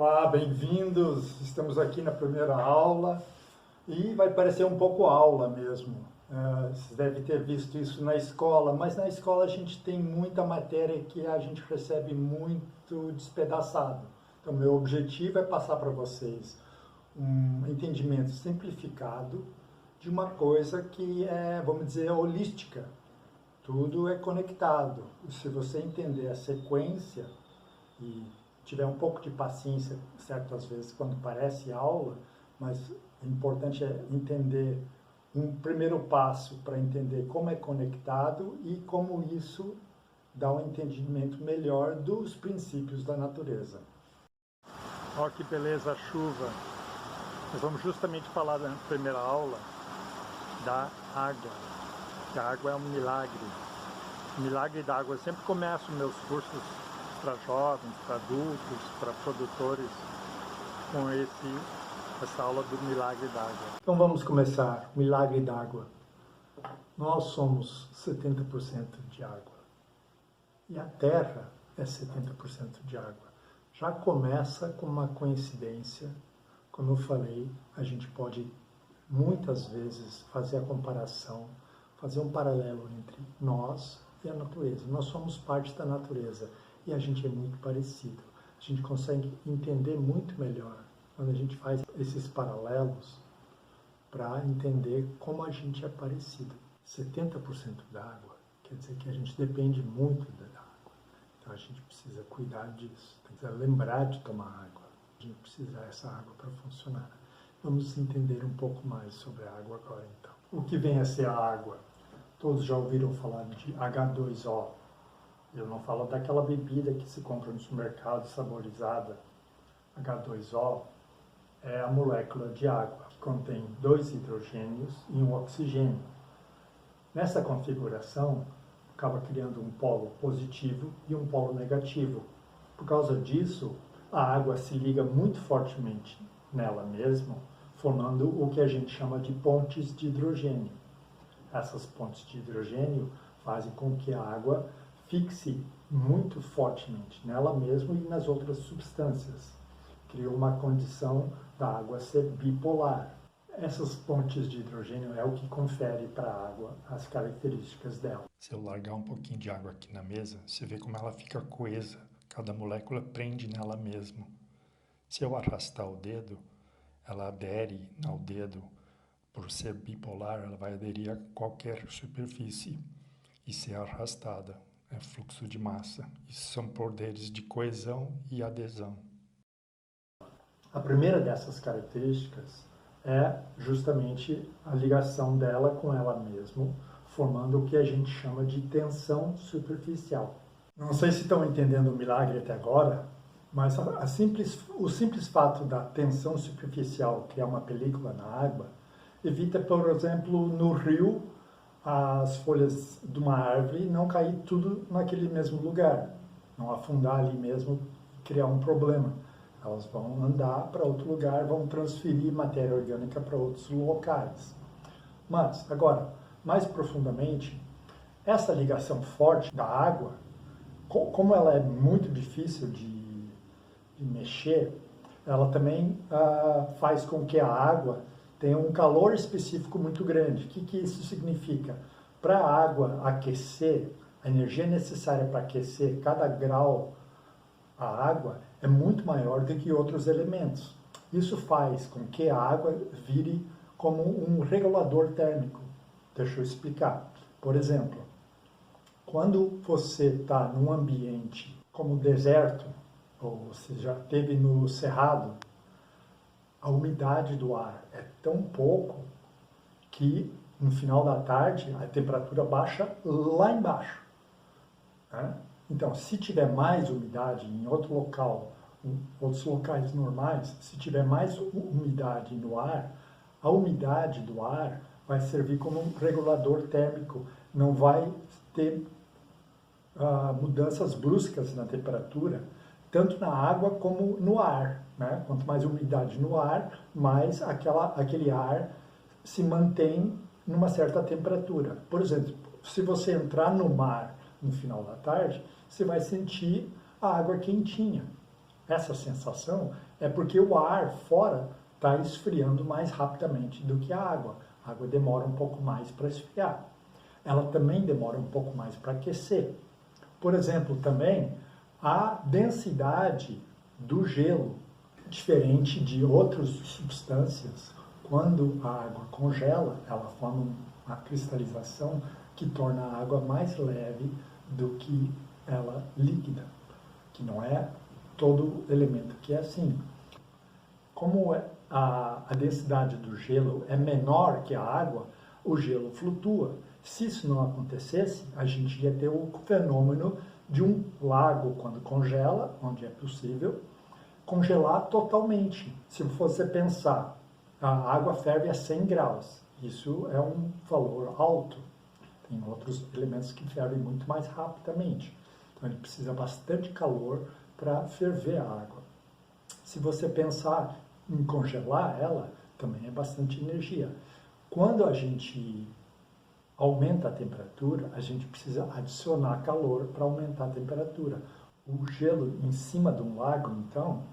Olá, bem-vindos! Estamos aqui na primeira aula e vai parecer um pouco aula mesmo. Você deve ter visto isso na escola, mas na escola a gente tem muita matéria que a gente recebe muito despedaçado. Então, meu objetivo é passar para vocês um entendimento simplificado de uma coisa que é, vamos dizer, holística. Tudo é conectado. E se você entender a sequência e tiver um pouco de paciência, certas vezes, quando parece aula, mas o importante é entender um primeiro passo para entender como é conectado e como isso dá um entendimento melhor dos princípios da natureza. Olha que beleza a chuva! Nós vamos justamente falar na primeira aula da água, que a água é um milagre. O milagre da água. Eu sempre começo meus cursos para jovens, para adultos, para produtores, com essa aula do milagre d'água. Então vamos começar. Milagre d'água. Nós somos 70% de água. E a Terra é 70% de água. Já começa com uma coincidência. Como eu falei, a gente pode muitas vezes fazer a comparação, fazer um paralelo entre nós e a natureza. Nós somos parte da natureza. E a gente é muito parecido. A gente consegue entender muito melhor quando a gente faz esses paralelos para entender como a gente é parecido. 70% da água quer dizer que a gente depende muito da água. Então a gente precisa cuidar disso, precisa lembrar de tomar água. A gente precisa dessa água para funcionar. Vamos entender um pouco mais sobre a água agora então. O que vem a ser a água? Todos já ouviram falar de H2O. Eu não falo daquela bebida que se compra no supermercado saborizada. H2O é a molécula de água, que contém 2 hidrogênios e um oxigênio. Nessa configuração, acaba criando um polo positivo e um polo negativo. Por causa disso, a água se liga muito fortemente nela mesma, formando o que a gente chama de pontes de hidrogênio. Essas pontes de hidrogênio fazem com que a água fixe muito fortemente nela mesma e nas outras substâncias. Cria uma condição da água ser bipolar. Essas pontes de hidrogênio é o que confere para a água as características dela. Se eu largar um pouquinho de água aqui na mesa, você vê como ela fica coesa. Cada molécula prende nela mesma. Se eu arrastar o dedo, ela adere ao dedo. Por ser bipolar, ela vai aderir a qualquer superfície e ser arrastada. É fluxo de massa. Isso são poderes de coesão e adesão. A primeira dessas características é justamente a ligação dela com ela mesma, formando o que a gente chama de tensão superficial. Não sei se estão entendendo o milagre até agora, mas o simples fato da tensão superficial criar uma película na água evita, por exemplo, no rio, as folhas de uma árvore não cair tudo naquele mesmo lugar, não afundar ali mesmo e criar um problema. Elas vão andar para outro lugar, vão transferir matéria orgânica para outros locais. Mas, agora, mais profundamente, essa ligação forte da água, como ela é muito difícil de mexer, ela também faz com que a água tem um calor específico muito grande. O que isso significa? Para a água aquecer, a energia necessária para aquecer cada grau a água é muito maior do que outros elementos. Isso faz com que a água vire como um regulador térmico. Deixa eu explicar. Por exemplo, quando você está num ambiente como deserto, ou você já esteve no cerrado, a umidade do ar é tão pouco que no final da tarde a temperatura baixa lá embaixo. Né? Então, se tiver mais umidade em outro local, em outros locais normais, se tiver mais umidade no ar, a umidade do ar vai servir como um regulador térmico, não vai ter mudanças bruscas na temperatura, tanto na água como no ar. Né? Quanto mais umidade no ar, mais aquele ar se mantém numa certa temperatura. Por exemplo, se você entrar no mar no final da tarde, você vai sentir a água quentinha. Essa sensação é porque o ar fora está esfriando mais rapidamente do que a água. A água demora um pouco mais para esfriar. Ela também demora um pouco mais para aquecer. Por exemplo, também a densidade do gelo, diferente de outras substâncias, quando a água congela, ela forma uma cristalização que torna a água mais leve do que ela líquida, que não é todo elemento que é assim. Como a densidade do gelo é menor que a água, o gelo flutua. Se isso não acontecesse, a gente ia ter o fenômeno de um lago, quando congela, onde é possível, congelar totalmente. Se você pensar, a água ferve a 100 graus. Isso é um valor alto. Tem outros elementos que fervem muito mais rapidamente. Então, ele precisa bastante calor para ferver a água. Se você pensar em congelar ela, também é bastante energia. Quando a gente aumenta a temperatura, a gente precisa adicionar calor para aumentar a temperatura. O gelo em cima de um lago, então,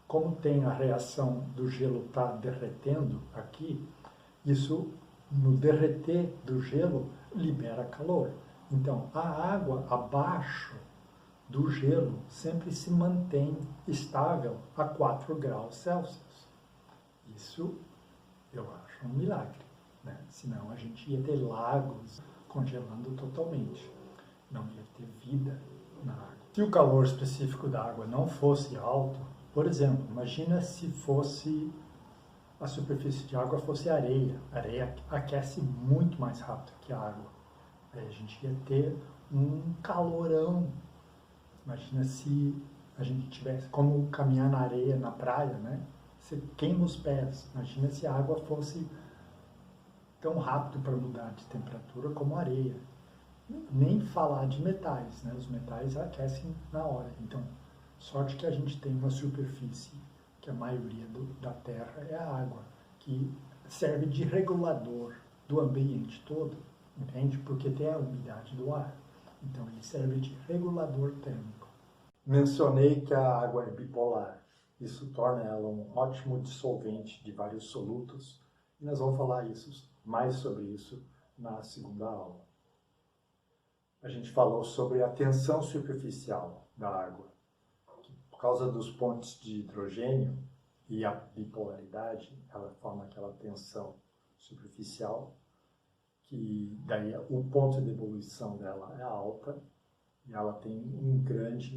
como tem a reação do gelo estar derretendo aqui, isso, no derreter do gelo, libera calor. Então, a água abaixo do gelo sempre se mantém estável a 4 graus Celsius. Isso eu acho um milagre, né? Senão a gente ia ter lagos congelando totalmente. Não ia ter vida na água. Se o calor específico da água não fosse alto, por exemplo, imagina se fosse a superfície de água fosse areia. A areia aquece muito mais rápido que a água. Aí a gente ia ter um calorão. Imagina se a gente tivesse como caminhar na areia, na praia, né? Você queima os pés. Imagina se a água fosse tão rápido para mudar de temperatura como a areia. Nem falar de metais, né? Os metais aquecem na hora. Então, sorte que a gente tem uma superfície, que a maioria da Terra é a água, que serve de regulador do ambiente todo, entende? Porque tem a umidade do ar. Então, ele serve de regulador térmico. Mencionei que a água é bipolar. Isso torna ela um ótimo dissolvente de vários solutos. E nós vamos falar mais sobre isso na segunda aula. A gente falou sobre a tensão superficial da água. Por causa dos pontos de hidrogênio e a bipolaridade, ela forma aquela tensão superficial, que daí o ponto de ebulição dela é alta, e ela tem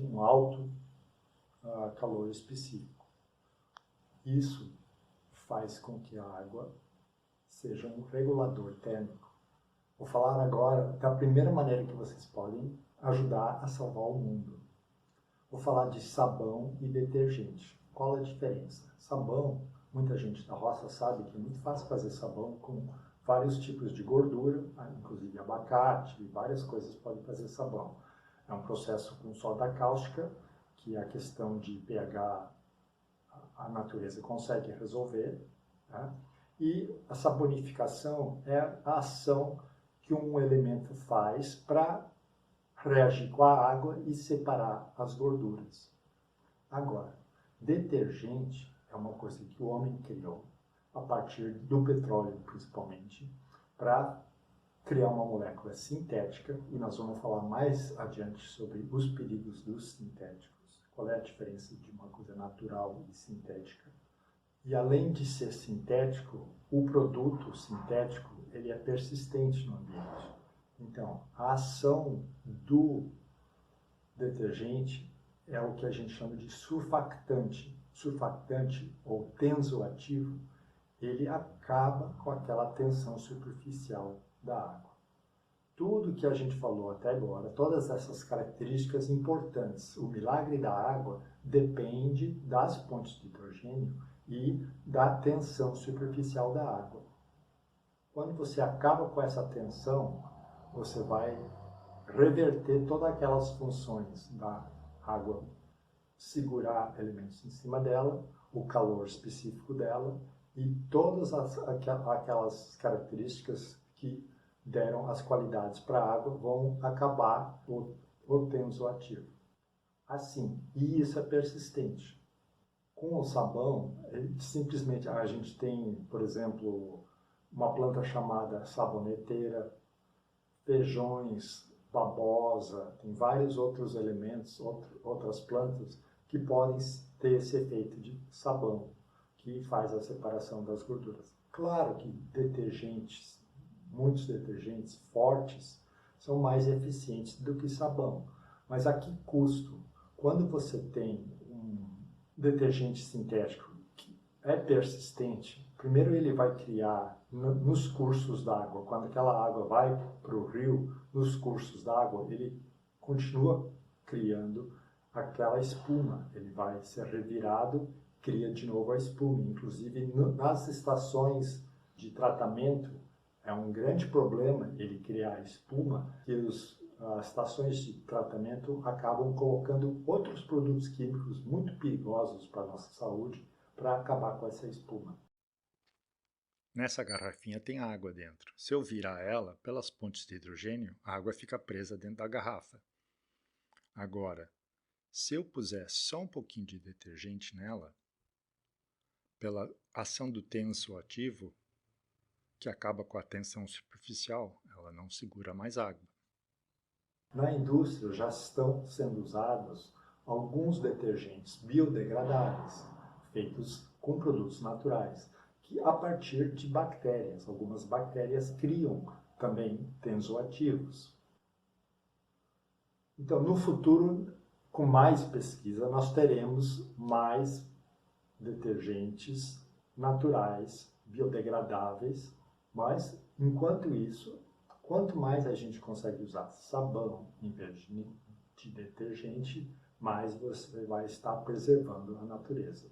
um alto calor específico. Isso faz com que a água seja um regulador térmico. Vou falar agora da primeira maneira que vocês podem ajudar a salvar o mundo. Vou falar de sabão e detergente. Qual é a diferença? Sabão, muita gente da roça sabe que é muito fácil fazer sabão com vários tipos de gordura, inclusive abacate e várias coisas podem fazer sabão. É um processo com soda cáustica, que a questão de pH a natureza consegue resolver, tá? E a saponificação é a ação que um elemento faz para reagir com a água e separar as gorduras. Agora, detergente é uma coisa que o homem criou, a partir do petróleo principalmente, para criar uma molécula sintética, e nós vamos falar mais adiante sobre os perigos dos sintéticos. Qual é a diferença de uma coisa natural e sintética? E além de ser sintético, o produto sintético ele é persistente no ambiente. Então, a ação do detergente é o que a gente chama de surfactante. Surfactante ou tensoativo, ele acaba com aquela tensão superficial da água. Tudo que a gente falou até agora, todas essas características importantes, o milagre da água depende das pontes de hidrogênio e da tensão superficial da água. Quando você acaba com essa tensão, você vai reverter todas aquelas funções da água, segurar elementos em cima dela, o calor específico dela e todas aquelas características que deram as qualidades para a água vão acabar o tensoativo. assim, e isso é persistente. Com o sabão, simplesmente a gente tem, por exemplo, uma planta chamada saboneteira, feijões, babosa, tem vários outros elementos, outras plantas que podem ter esse efeito de sabão, que faz a separação das gorduras. Claro que detergentes, muitos detergentes fortes, são mais eficientes do que sabão, mas a que custo? Quando você tem um detergente sintético que é persistente, primeiro ele vai criar nos cursos d'água, quando aquela água vai para o rio, nos cursos d'água, ele continua criando aquela espuma, ele vai ser revirado, cria de novo a espuma. Inclusive nas estações de tratamento, é um grande problema ele criar espuma, que as estações de tratamento acabam colocando outros produtos químicos muito perigosos para a nossa saúde para acabar com essa espuma. Nessa garrafinha tem água dentro. Se eu virar ela, pelas pontes de hidrogênio, a água fica presa dentro da garrafa. Agora, se eu puser só um pouquinho de detergente nela, pela ação do tensoativo, que acaba com a tensão superficial, ela não segura mais água. Na indústria já estão sendo usados alguns detergentes biodegradáveis, feitos com produtos naturais, que a partir de bactérias, algumas bactérias criam também tensoativos. Então, no futuro, com mais pesquisa, nós teremos mais detergentes naturais, biodegradáveis, mas, enquanto isso, quanto mais a gente consegue usar sabão em vez de detergente, mais você vai estar preservando a natureza.